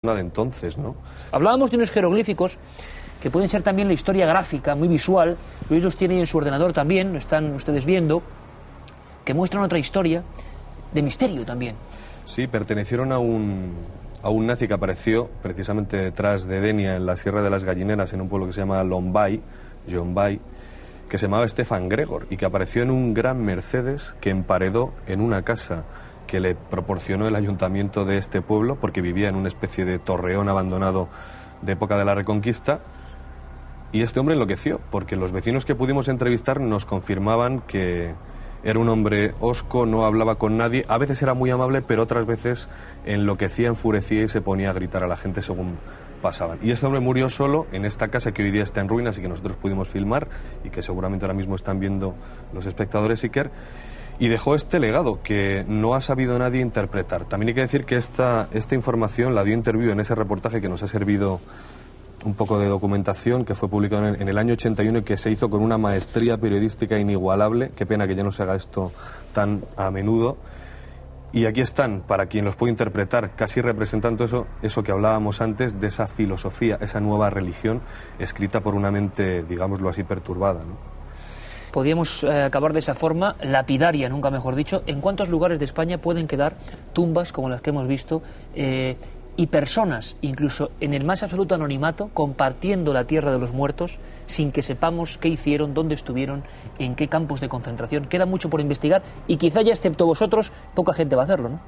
de entonces, ¿no? Hablábamos de unos jeroglíficos que pueden ser también la historia gráfica, muy visual. Luis los tiene en su ordenador también, lo están ustedes viendo, que muestran otra historia de misterio también. Sí, pertenecieron a un nazi que apareció precisamente detrás de Denia, en la Sierra de las Gallineras, en un pueblo que se llama Lombay, que se llamaba Stefan Gregor, y que apareció en un gran Mercedes que emparedó en una casa que le proporcionó el ayuntamiento de este pueblo, porque vivía en una especie de torreón abandonado de época de la Reconquista. Y este hombre enloqueció, porque los vecinos que pudimos entrevistar nos confirmaban que era un hombre hosco, no hablaba con nadie, a veces era muy amable, pero otras veces enloquecía, enfurecía y se ponía a gritar a la gente según pasaban. Y este hombre murió solo en esta casa que hoy día está en ruinas y que nosotros pudimos filmar y que seguramente ahora mismo están viendo los espectadores Iker, y dejó este legado que no ha sabido nadie interpretar. También hay que decir que esta información la dio Interview en ese reportaje que nos ha servido un poco de documentación, que fue publicado en el año 81 y que se hizo con una maestría periodística inigualable. Qué pena que ya no se haga esto tan a menudo. Y aquí están, para quien los puede interpretar, casi representando eso que hablábamos antes, de esa filosofía, esa nueva religión, escrita por una mente, digámoslo así, perturbada, ¿no? Podríamos acabar de esa forma, lapidaria, nunca mejor dicho. ¿En cuántos lugares de España pueden quedar tumbas como las que hemos visto y personas, incluso en el más absoluto anonimato, compartiendo la tierra de los muertos sin que sepamos qué hicieron, dónde estuvieron, en qué campos de concentración? Queda mucho por investigar y quizá ya, excepto vosotros, poca gente va a hacerlo, ¿no?